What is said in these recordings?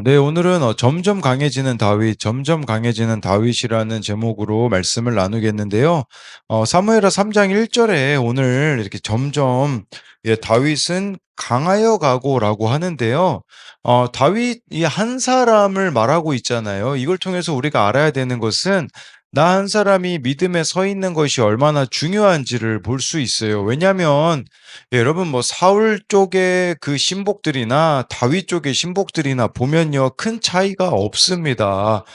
네, 오늘은 점점 강해지는 다윗, 점점 강해지는 다윗이라는 제목으로 말씀을 나누겠는데요. 사무엘하 3장 1절에 오늘 이렇게 점점 다윗은 강하여 가고라고 하는데요. 다윗이 한 사람을 말하고 있잖아요. 이걸 통해서 우리가 알아야 되는 것은 나 한 사람이 믿음에 서 있는 것이 얼마나 중요한지를 볼 수 있어요. 왜냐하면 여러분 뭐 사울 쪽의 그 신복들이나 다윗 쪽의 신복들이나 보면요. 큰 차이가 없습니다.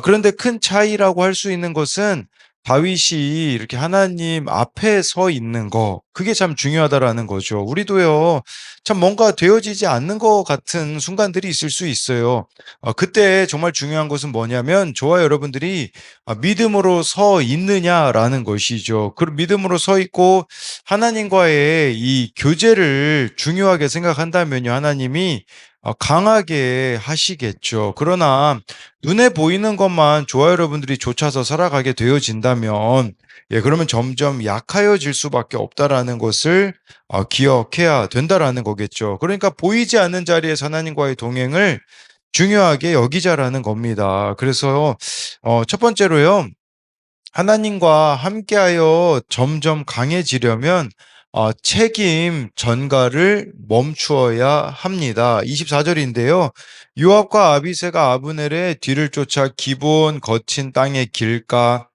그런데 큰 차이라고 할 수 있는 것은 다윗이 이렇게 하나님 앞에 서 있는 거 그게 참 중요하다라는 거죠. 우리도요. 참 뭔가 되어지지 않는 것 같은 순간들이 있을 수 있어요. 그때 정말 중요한 것은 뭐냐면 저와 여러분들이 믿음으로 서 있느냐라는 것이죠. 그 믿음으로 서 있고 하나님과의 이 교제를 중요하게 생각한다면요, 하나님이 강하게 하시겠죠. 그러나 눈에 보이는 것만 저와 여러분들이 좇아서 살아가게 되어진다면, 그러면 점점 약하여질 수밖에 없다라는 것을 기억해야 된다라는 거겠죠. 그러니까 보이지 않는 자리에서 하나님과의 동행을 중요하게 여기자라는 겁니다. 그래서 첫 번째로요. 하나님과 함께하여 점점 강해지려면 책임 전가를 멈추어야 합니다. 24절인데요. 요압과 아비새가 아브넬의 뒤를 쫓아 기브온 거친 땅의 길가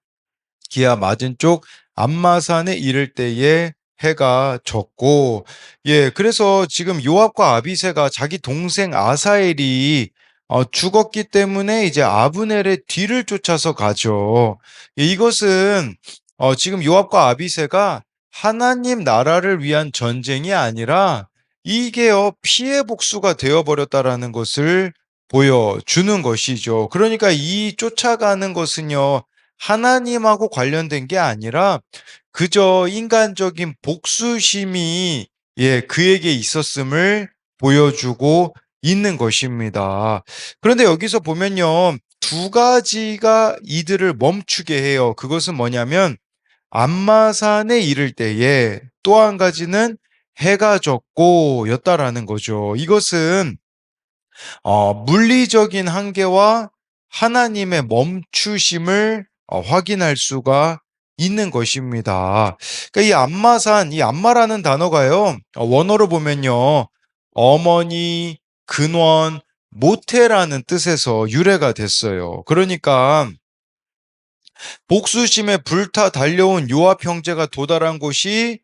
기아 맞은 쪽 암마산에 이를 때에 해가 졌고, 그래서 지금 요압과 아비새가 자기 동생 아사엘이 죽었기 때문에 이제 아브넬의 뒤를 쫓아서 가죠. 이것은 지금 요압과 아비새가 하나님 나라를 위한 전쟁이 아니라 이게요 피해 복수가 되어버렸다라는 것을 보여주는 것이죠. 그러니까 이 쫓아가는 것은요 하나님하고 관련된 게 아니라 그저 인간적인 복수심이 그에게 있었음을 보여주고 있는 것입니다. 그런데 여기서 보면요. 두 가지가 이들을 멈추게 해요. 그것은 뭐냐면 암마산에 이를 때에 또 한 가지는 해가 졌고 였다라는 거죠. 이것은 물리적인 한계와 하나님의 멈추심을 확인할 수가 있는 것입니다. 그러니까 이 암마산, 이 암마라는 단어가요, 원어로 보면요, 어머니, 근원, 모태라는 뜻에서 유래가 됐어요. 그러니까 복수심에 불타 달려온 요압 형제가 도달한 곳이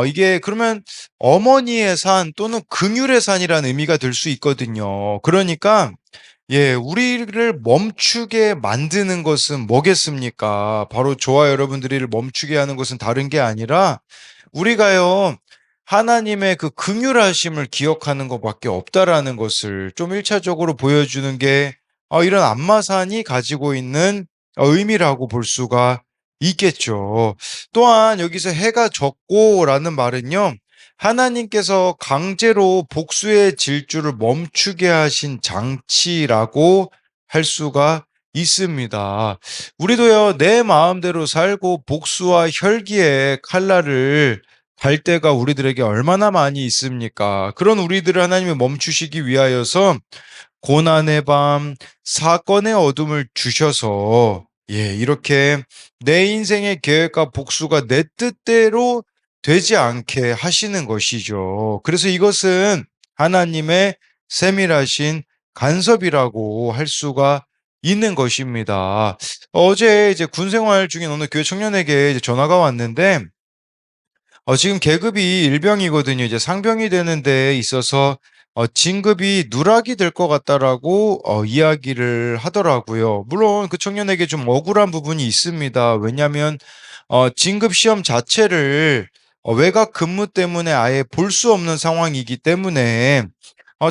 이게 그러면 어머니의 산 또는 긍휼의 산이라는 의미가 될 수 있거든요. 그러니까 우리를 멈추게 만드는 것은 뭐겠습니까? 바로 저와 여러분들을 멈추게 하는 것은 다른 게 아니라 우리가요, 하나님의 그 긍휼하심을 기억하는 것밖에 없다라는 것을 좀 일차적으로 보여주는 게 이런 안마산이 가지고 있는 의미라고 볼 수가 있겠죠. 또한 여기서 해가 졌고라는 말은요, 하나님께서 강제로 복수의 질주를 멈추게 하신 장치라고 할 수가 있습니다. 우리도요, 내 마음대로 살고 복수와 혈기의 칼날을 갈 때가 우리들에게 얼마나 많이 있습니까? 그런 우리들을 하나님이 멈추시기 위하여서 고난의 밤, 사건의 어둠을 주셔서 이렇게 내 인생의 계획과 복수가 내 뜻대로 되지 않게 하시는 것이죠. 그래서 이것은 하나님의 세밀하신 간섭이라고 할 수가 있는 것입니다. 어제 이제 군 생활 중인 어느 교회 청년에게 이제 전화가 왔는데 지금 계급이 일병이거든요. 이제 상병이 되는 데 있어서 진급이 누락이 될 것 같다라고 이야기를 하더라고요. 물론 그 청년에게 좀 억울한 부분이 있습니다. 왜냐하면 진급 시험 자체를 외곽 근무 때문에 아예 볼 수 없는 상황이기 때문에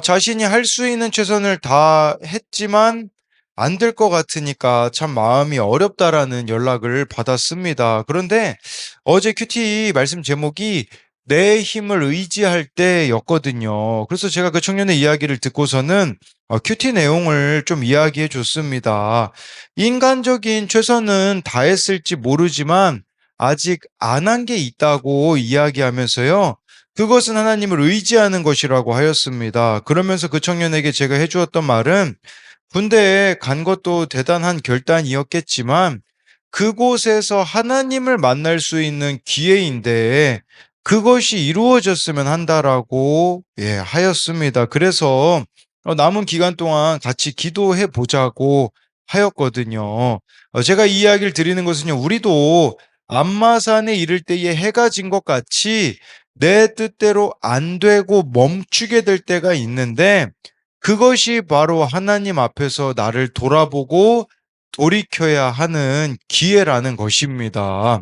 자신이 할 수 있는 최선을 다했지만 안 될 것 같으니까 참 마음이 어렵다라는 연락을 받았습니다. 그런데 어제 큐티 말씀 제목이 내 힘을 의지할 때였거든요. 그래서 제가 그 청년의 이야기를 듣고서는 큐티 내용을 좀 이야기해 줬습니다. 인간적인 최선은 다했을지 모르지만 아직 안 한 게 있다고 이야기하면서요. 그것은 하나님을 의지하는 것이라고 하였습니다. 그러면서 그 청년에게 제가 해 주었던 말은 군대에 간 것도 대단한 결단이었겠지만 그곳에서 하나님을 만날 수 있는 기회인데 그것이 이루어졌으면 한다라고 하였습니다. 그래서 남은 기간 동안 같이 기도해 보자고 하였거든요. 제가 이 이야기를 드리는 것은요. 우리도 안마산에 이를 때에 해가 진 것 같이 내 뜻대로 안 되고 멈추게 될 때가 있는데 그것이 바로 하나님 앞에서 나를 돌아보고 돌이켜야 하는 기회라는 것입니다.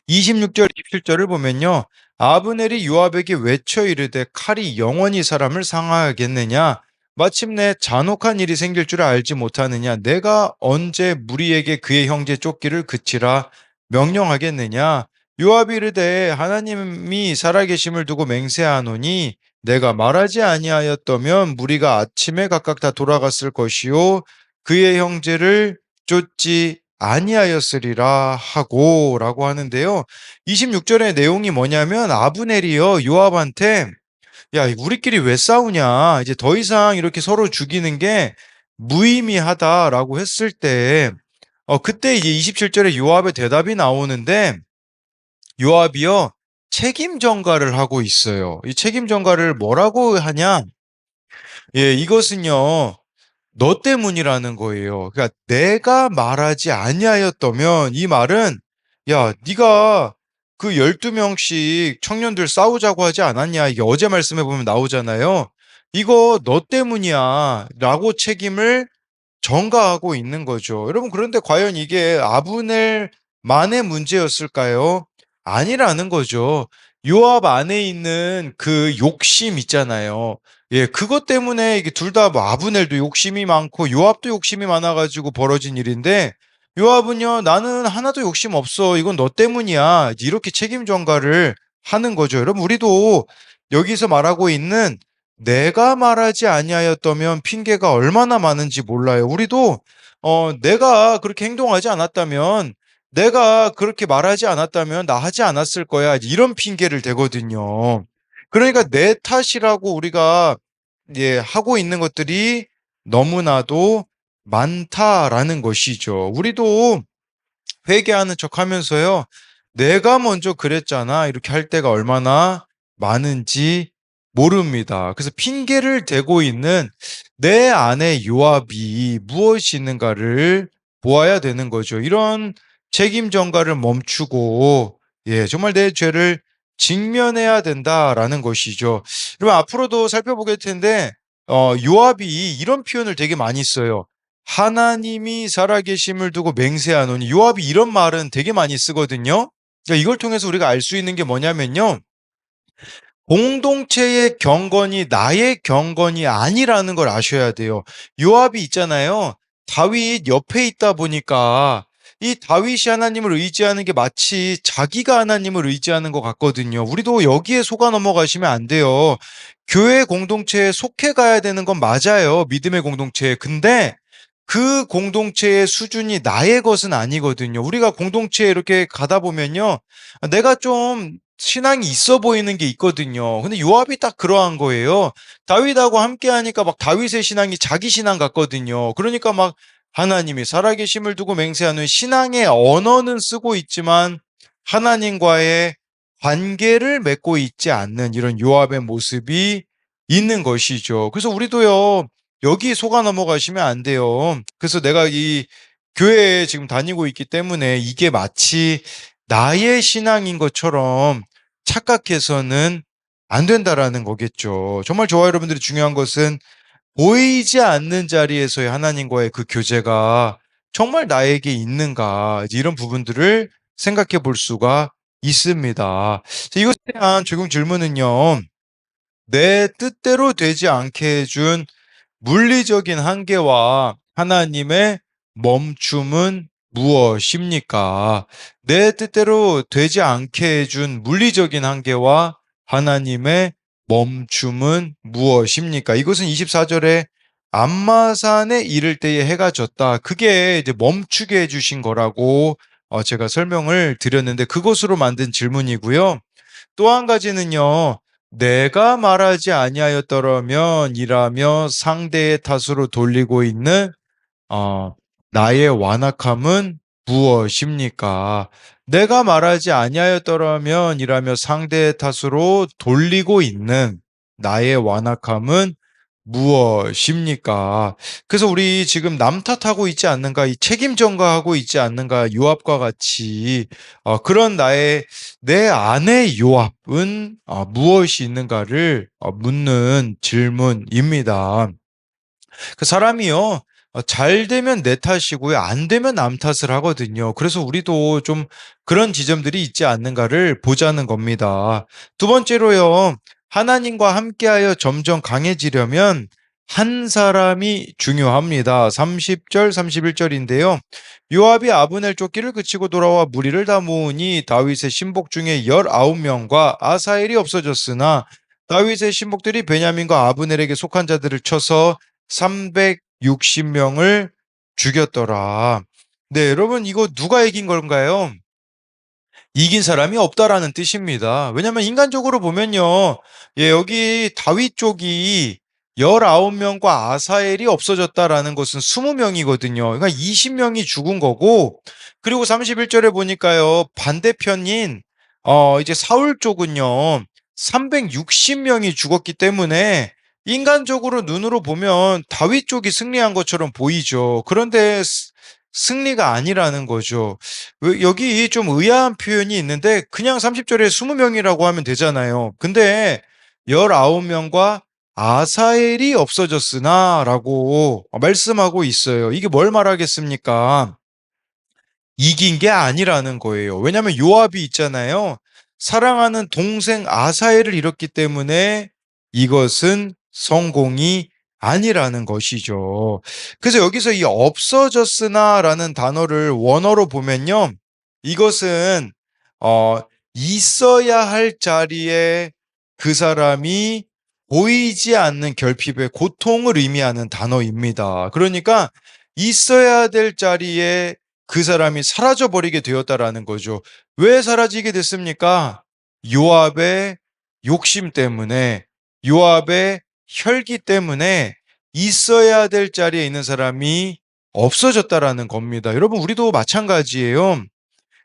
26절, 27절을 보면요. 아브넬이 요압에게 외쳐 이르되 칼이 영원히 사람을 상하겠느냐? 마침내 잔혹한 일이 생길 줄 알지 못하느냐? 내가 언제 무리에게 그의 형제 쫓기를 그치라 명령하겠느냐? 요압이 이르되 하나님이 살아계심을 두고 맹세하노니 내가 말하지 아니하였다면 무리가 아침에 각각 다 돌아갔을 것이요 그의 형제를 쫓지 아니하였으리라 하고라고 하는데요. 26절의 내용이 뭐냐면 아브넬이요 요압한테 야 우리끼리 왜 싸우냐 이제 더 이상 이렇게 서로 죽이는 게 무의미하다라고 했을 때 그때 이제 27절에 요압의 대답이 나오는데 요압이요 책임 전가를 하고 있어요. 이 책임 전가를 뭐라고 하냐? 이것은요 너 때문이라는 거예요. 그러니까 내가 말하지 아니하였다면 이 말은 야, 네가 그 12명씩 청년들 싸우자고 하지 않았냐? 이게 어제 말씀해 보면 나오잖아요. 이거 너 때문이야라고 책임을 전가하고 있는 거죠. 여러분 그런데 과연 이게 아브넬만의 문제였을까요? 아니라는 거죠. 요압 안에 있는 그 욕심 있잖아요. 그것 때문에 이게 둘 다 뭐 아브넬도 욕심이 많고 요압도 욕심이 많아가지고 벌어진 일인데 요압은요, 나는 하나도 욕심 없어. 이건 너 때문이야. 이렇게 책임 전가를 하는 거죠. 여러분 우리도 여기서 말하고 있는 내가 말하지 아니하였다면 핑계가 얼마나 많은지 몰라요. 우리도 내가 그렇게 행동하지 않았다면 내가 그렇게 말하지 않았다면 나 하지 않았을 거야. 이런 핑계를 대거든요. 그러니까 내 탓이라고 우리가 하고 있는 것들이 너무나도 많다라는 것이죠. 우리도 회개하는 척 하면서요. 내가 먼저 그랬잖아. 이렇게 할 때가 얼마나 많은지 모릅니다. 그래서 핑계를 대고 있는 내 안에 요압이 무엇이 있는가를 보아야 되는 거죠. 이런 책임 전가를 멈추고 정말 내 죄를 직면해야 된다라는 것이죠. 그럼 앞으로도 살펴보게 될 텐데 요압이 이런 표현을 되게 많이 써요. 하나님이 살아계심을 두고 맹세하노니 요압이 이런 말은 되게 많이 쓰거든요. 그러니까 이걸 통해서 우리가 알 수 있는 게 뭐냐면요. 공동체의 경건이 나의 경건이 아니라는 걸 아셔야 돼요. 요압이 있잖아요. 다윗 옆에 있다 보니까 이 다윗이 하나님을 의지하는 게 마치 자기가 하나님을 의지하는 것 같거든요. 우리도 여기에 속아 넘어가시면 안 돼요. 교회 공동체에 속해 가야 되는 건 맞아요. 믿음의 공동체에. 근데 그 공동체의 수준이 나의 것은 아니거든요. 우리가 공동체에 이렇게 가다 보면요. 내가 좀 신앙이 있어 보이는 게 있거든요. 근데 요압이 딱 그러한 거예요. 다윗하고 함께 하니까 막 다윗의 신앙이 자기 신앙 같거든요. 그러니까 막 하나님이 살아계심을 두고 맹세하는 신앙의 언어는 쓰고 있지만 하나님과의 관계를 맺고 있지 않는 이런 요압의 모습이 있는 것이죠. 그래서 우리도요. 여기 속아 넘어가시면 안 돼요. 그래서 내가 이 교회에 지금 다니고 있기 때문에 이게 마치 나의 신앙인 것처럼 착각해서는 안 된다라는 거겠죠. 정말 저와 여러분들이 중요한 것은 보이지 않는 자리에서의 하나님과의 그 교제가 정말 나에게 있는가 이런 부분들을 생각해 볼 수가 있습니다. 이것에 대한 적용 질문은요. 내 뜻대로 되지 않게 해준 물리적인 한계와 하나님의 멈춤은 무엇입니까? 내 뜻대로 되지 않게 해준 물리적인 한계와 하나님의 멈춤은 무엇입니까? 이것은 24절에 암마산에 이를 때에 해가 졌다. 그게 이제 멈추게 해주신 거라고 제가 설명을 드렸는데 그것으로 만든 질문이고요. 또 한 가지는요. 내가 말하지 아니하였더라면 이라며 상대의 탓으로 돌리고 있는 어 나의 완악함은 무엇입니까? 내가 말하지 아니하였더라면 이라며 상대의 탓으로 돌리고 있는 나의 완악함은 무엇입니까? 그래서 우리 지금 남 탓하고 있지 않는가, 이 책임 전가하고 있지 않는가, 요압과 같이 그런 내 안의 요압은 무엇이 있는가를 묻는 질문입니다. 그 사람이요. 잘 되면 내 탓이고요. 안 되면 남 탓을 하거든요. 그래서 우리도 좀 그런 지점들이 있지 않는가를 보자는 겁니다. 두 번째로요. 하나님과 함께하여 점점 강해지려면 한 사람이 중요합니다. 30절, 31절인데요. 요압이 아브넬 쫓기를 그치고 돌아와 무리를 다 모으니 다윗의 신복 중에 19명과 아사엘이 없어졌으나 다윗의 신복들이 베냐민과 아브넬에게 속한 자들을 쳐서 360명을 죽였더라. 네, 여러분 이거 누가 이긴 건가요? 이긴 사람이 없다라는 뜻입니다. 왜냐면 인간적으로 보면요. 예, 여기 다윗 쪽이 19명과 아사엘이 없어졌다라는 것은 20명이거든요. 그러니까 20명이 죽은 거고, 그리고 31절에 보니까요. 반대편인 이제 사울 쪽은요. 360명이 죽었기 때문에 인간적으로 눈으로 보면 다윗 쪽이 승리한 것처럼 보이죠. 그런데 승리가 아니라는 거죠. 여기 좀 의아한 표현이 있는데 그냥 30절에 20명이라고 하면 되잖아요. 근데 19명과 아사엘이 없어졌으나 라고 말씀하고 있어요. 이게 뭘 말하겠습니까? 이긴 게 아니라는 거예요. 왜냐하면 요압이 있잖아요. 사랑하는 동생 아사엘을 잃었기 때문에 이것은 성공이 아니라는 것이죠. 그래서 여기서 이 없어졌으나라는 단어를 원어로 보면요. 이것은 어, 있어야 할 자리에 그 사람이 보이지 않는 결핍의 고통을 의미하는 단어입니다. 그러니까 있어야 될 자리에 그 사람이 사라져 버리게 되었다라는 거죠. 왜 사라지게 됐습니까? 요압의 욕심 때문에, 요압의 혈기 때문에 있어야 될 자리에 있는 사람이 없어졌다라는 겁니다. 여러분, 우리도 마찬가지예요.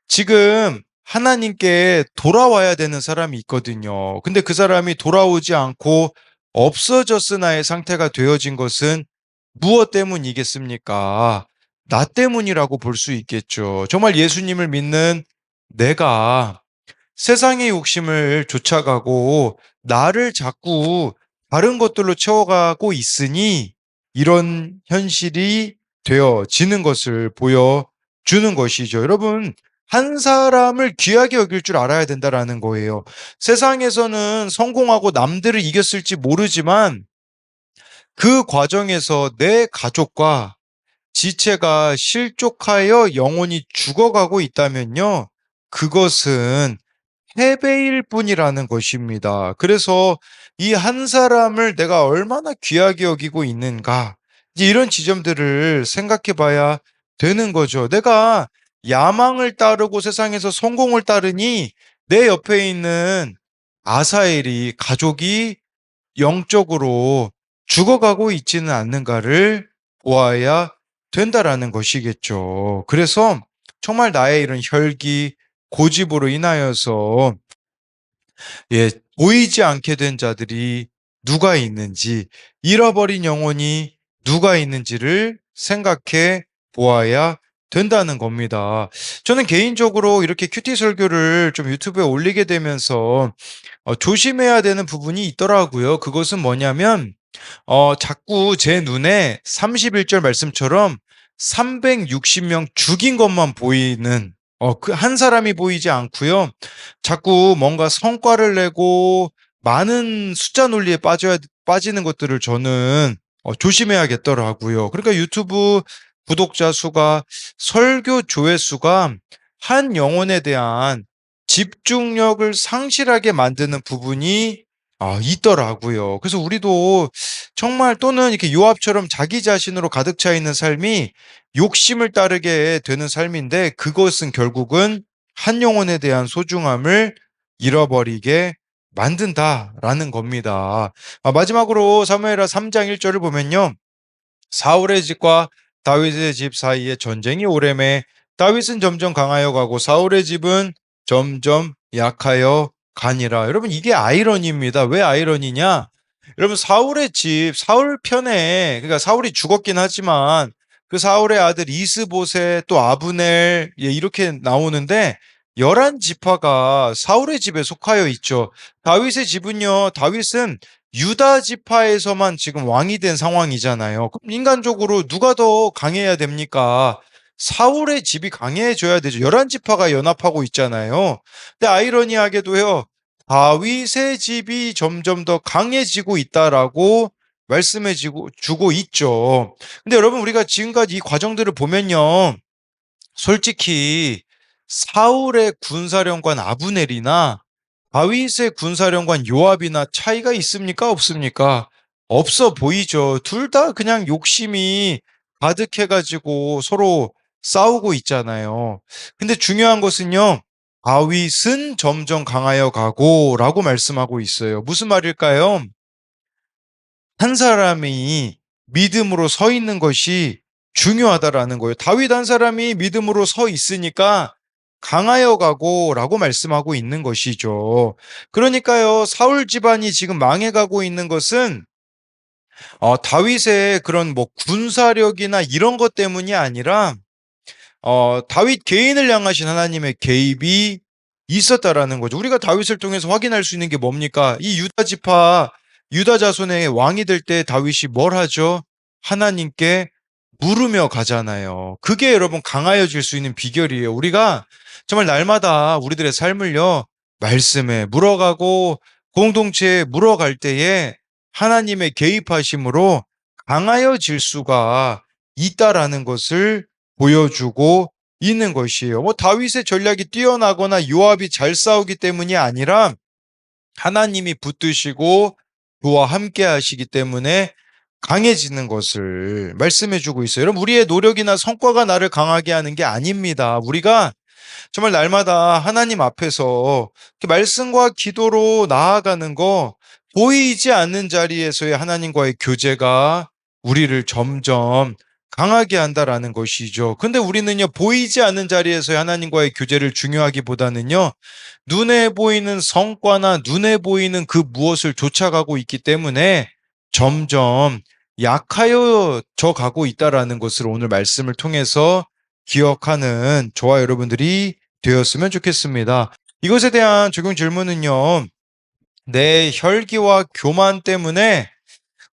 지금 하나님께 돌아와야 되는 사람이 있거든요. 근데 그 사람이 돌아오지 않고 없어졌으나의 상태가 되어진 것은 무엇 때문이겠습니까? 나 때문이라고 볼 수 있겠죠. 정말 예수님을 믿는 내가 세상의 욕심을 쫓아가고 나를 자꾸 다른 것들로 채워가고 있으니 이런 현실이 되어지는 것을 보여주는 것이죠. 여러분, 한 사람을 귀하게 여길 줄 알아야 된다라는 거예요. 세상에서는 성공하고 남들을 이겼을지 모르지만 그 과정에서 내 가족과 지체가 실족하여 영혼이 죽어가고 있다면요. 그것은 패배일 뿐이라는 것입니다. 그래서 이 한 사람을 내가 얼마나 귀하게 여기고 있는가. 이제 이런 지점들을 생각해 봐야 되는 거죠. 내가 야망을 따르고 세상에서 성공을 따르니 내 옆에 있는 아사엘이 가족이 영적으로 죽어가고 있지는 않는가를 보아야 된다라는 것이겠죠. 그래서 정말 나의 이런 혈기, 고집으로 인하여서 보이지 않게 된 자들이 누가 있는지, 잃어버린 영혼이 누가 있는지를 생각해 보아야 된다는 겁니다. 저는 개인적으로 이렇게 큐티 설교를 좀 유튜브에 올리게 되면서 조심해야 되는 부분이 있더라고요. 그것은 뭐냐면 자꾸 제 눈에 31절 말씀처럼 360명 죽인 것만 보이는 그 한 사람이 보이지 않고요. 자꾸 뭔가 성과를 내고 많은 숫자 논리에 빠지는 것들을 저는 조심해야겠더라고요. 그러니까 유튜브 구독자 수가 설교 조회수가 한 영혼에 대한 집중력을 상실하게 만드는 부분이 있더라고요. 그래서 우리도 정말 또는 이렇게 요압처럼 자기 자신으로 가득 차 있는 삶이 욕심을 따르게 되는 삶인데 그것은 결국은 한 영혼에 대한 소중함을 잃어버리게 만든다라는 겁니다. 마지막으로 사무엘하 3장 1절을 보면요. 사울의 집과 다윗의 집 사이에 전쟁이 오래매 다윗은 점점 강하여 가고 사울의 집은 점점 약하여 가니라. 여러분 이게 아이러니입니다. 왜 아이러니냐? 여러분 사울의 집, 사울 편에 그러니까 사울이 죽었긴 하지만 그 사울의 아들 이스보셋 또 아브넬 이렇게 나오는데 11지파가 사울의 집에 속하여 있죠. 다윗의 집은요. 다윗은 유다 지파에서만 지금 왕이 된 상황이잖아요. 그럼 인간적으로 누가 더 강해야 됩니까? 사울의 집이 강해져야 되죠. 11지파가 연합하고 있잖아요. 근데 아이러니하게도요. 다윗의 집이 점점 더 강해지고 있다라고 말씀해 주고 있죠. 근데 여러분 우리가 지금까지 이 과정들을 보면요. 솔직히 사울의 군사령관 아브넬이나 다윗의 군사령관 요압이나 차이가 있습니까? 없습니까? 없어 보이죠. 둘 다 그냥 욕심이 가득해가지고 서로 싸우고 있잖아요. 근데 중요한 것은요. 다윗은 점점 강하여 가고라고 말씀하고 있어요. 무슨 말일까요? 한 사람이 믿음으로 서 있는 것이 중요하다라는 거예요. 다윗 한 사람이 믿음으로 서 있으니까 강하여 가고라고 말씀하고 있는 것이죠. 그러니까요, 사울 집안이 지금 망해가고 있는 것은 다윗의 그런 뭐 군사력이나 이런 것 때문이 아니라 다윗 개인을 향하신 하나님의 개입이 있었다라는 거죠. 우리가 다윗을 통해서 확인할 수 있는 게 뭡니까? 이 유다 지파, 유다 자손의 왕이 될 때 다윗이 뭘 하죠? 하나님께 물으며 가잖아요. 그게 여러분 강하여질 수 있는 비결이에요. 우리가 정말 날마다 우리들의 삶을요, 말씀에 물어가고 공동체에 물어갈 때에 하나님의 개입하심으로 강하여질 수가 있다라는 것을 보여주고 있는 것이에요. 뭐 다윗의 전략이 뛰어나거나 요압이 잘 싸우기 때문이 아니라 하나님이 붙드시고 그와 함께 하시기 때문에 강해지는 것을 말씀해 주고 있어요. 여러분 우리의 노력이나 성과가 나를 강하게 하는 게 아닙니다. 우리가 정말 날마다 하나님 앞에서 말씀과 기도로 나아가는 거 보이지 않는 자리에서의 하나님과의 교제가 우리를 점점 강하게 한다라는 것이죠. 근데 우리는요, 보이지 않는 자리에서의 하나님과의 교제를 중요하기보다는요, 눈에 보이는 성과나 눈에 보이는 그 무엇을 쫓아가고 있기 때문에 점점 약하여져 가고 있다라는 것을 오늘 말씀을 통해서 기억하는 저와 여러분들이 되었으면 좋겠습니다. 이것에 대한 적용 질문은요, 내 혈기와 교만 때문에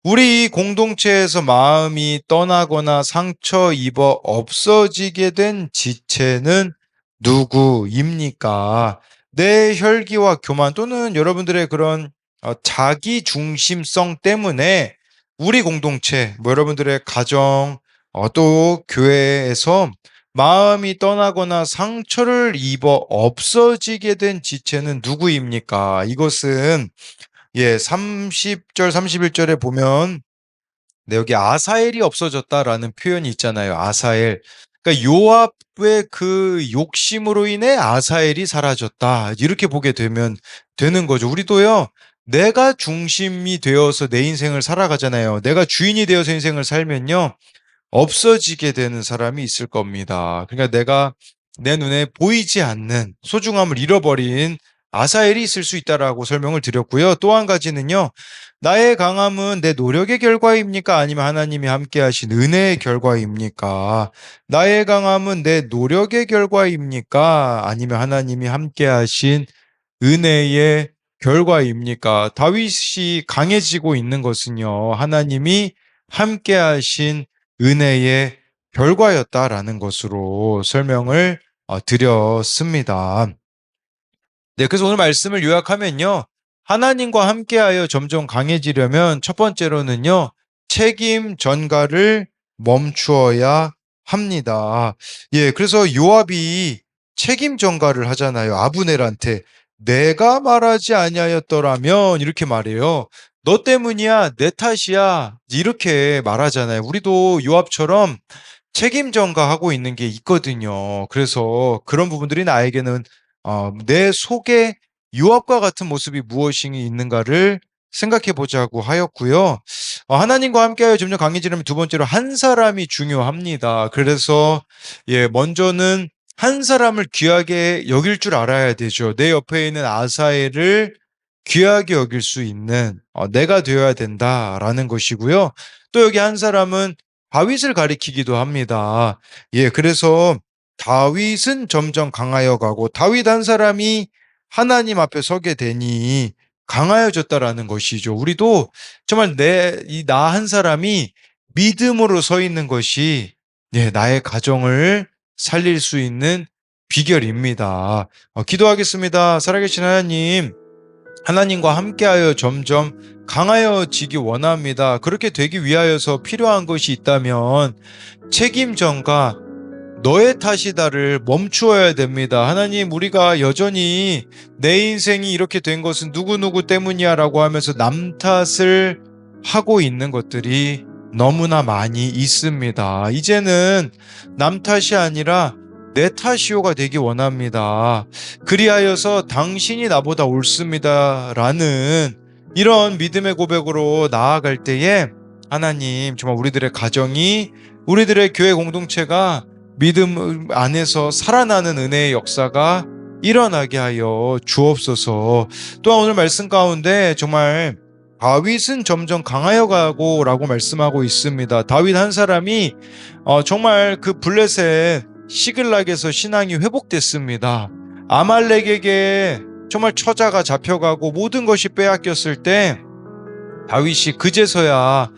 우리 공동체에서 마음이 떠나거나 상처 입어 없어지게 된 지체는 누구입니까? 내 혈기와 교만 또는 여러분들의 그런 자기 중심성 때문에 우리 공동체, 뭐 여러분들의 가정, 또 교회에서 마음이 떠나거나 상처를 입어 없어지게 된 지체는 누구입니까? 이것은 30절, 31절에 보면 여기 아사엘이 없어졌다라는 표현이 있잖아요. 아사엘. 그러니까 요압의 그 욕심으로 인해 아사엘이 사라졌다. 이렇게 보게 되면 되는 거죠. 우리도요. 내가 중심이 되어서 내 인생을 살아가잖아요. 내가 주인이 되어서 인생을 살면요. 없어지게 되는 사람이 있을 겁니다. 그러니까 내가 내 눈에 보이지 않는 소중함을 잃어버린 아사엘이 있을 수 있다라고 설명을 드렸고요. 또 한 가지는요. 나의 강함은 내 노력의 결과입니까? 아니면 하나님이 함께 하신 은혜의 결과입니까? 나의 강함은 내 노력의 결과입니까? 아니면 하나님이 함께 하신 은혜의 결과입니까? 다윗이 강해지고 있는 것은요. 하나님이 함께 하신 은혜의 결과였다라는 것으로 설명을 드렸습니다. 네, 그래서 오늘 말씀을 요약하면요. 하나님과 함께하여 점점 강해지려면 첫 번째로는요. 책임 전가를 멈추어야 합니다. 그래서 요압이 책임 전가를 하잖아요. 아브넬한테 내가 말하지 아니하였더라면 이렇게 말해요. 너 때문이야, 내 탓이야 이렇게 말하잖아요. 우리도 요압처럼 책임 전가하고 있는 게 있거든요. 그래서 그런 부분들이 나에게는 내 속에 유업과 같은 모습이 무엇이 있는가를 생각해 보자고 하였고요. 하나님과 함께하여 점점 강해지려면 두 번째로 한 사람이 중요합니다. 그래서 먼저는 한 사람을 귀하게 여길 줄 알아야 되죠. 내 옆에 있는 아사엘을 귀하게 여길 수 있는 내가 되어야 된다라는 것이고요. 또 여기 한 사람은 다윗을 가리키기도 합니다. 그래서 다윗은 점점 강하여 가고 다윗 한 사람이 하나님 앞에 서게 되니 강하여졌다라는 것이죠. 우리도 정말 나 한 사람이 믿음으로 서 있는 것이 나의 가정을 살릴 수 있는 비결입니다. 기도하겠습니다. 살아계신 하나님, 하나님과 함께하여 점점 강하여지기 원합니다. 그렇게 되기 위하여서 필요한 것이 있다면 책임전가 너의 탓이다를 멈추어야 됩니다. 하나님, 우리가 여전히 내 인생이 이렇게 된 것은 누구누구 때문이야 라고 하면서 남 탓을 하고 있는 것들이 너무나 많이 있습니다. 이제는 남 탓이 아니라 내 탓이오가 되기 원합니다. 그리하여서 당신이 나보다 옳습니다 라는 이런 믿음의 고백으로 나아갈 때에 하나님, 정말 우리들의 가정이, 우리들의 교회 공동체가 믿음 안에서 살아나는 은혜의 역사가 일어나게 하여 주옵소서. 또한 오늘 말씀 가운데 정말 다윗은 점점 강하여 가고 라고 말씀하고 있습니다. 다윗 한 사람이 정말 그 블레셋 시글락에서 신앙이 회복됐습니다. 아말렉에게 정말 처자가 잡혀가고 모든 것이 빼앗겼을 때 다윗이 그제서야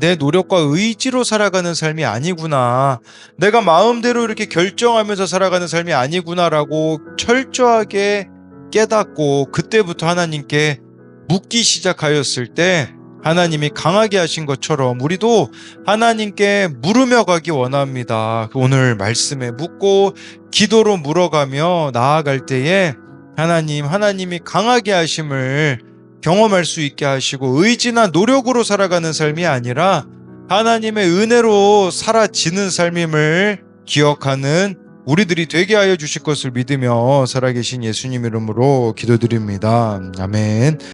내 노력과 의지로 살아가는 삶이 아니구나. 내가 마음대로 이렇게 결정하면서 살아가는 삶이 아니구나라고 철저하게 깨닫고 그때부터 하나님께 묻기 시작하였을 때 하나님이 강하게 하신 것처럼 우리도 하나님께 물으며 가기 원합니다. 오늘 말씀에 묻고 기도로 물어가며 나아갈 때에 하나님이 강하게 하심을 경험할 수 있게 하시고 의지나 노력으로 살아가는 삶이 아니라 하나님의 은혜로 사라지는 삶임을 기억하는 우리들이 되게 하여 주실 것을 믿으며 살아계신 예수님 이름으로 기도드립니다. 아멘.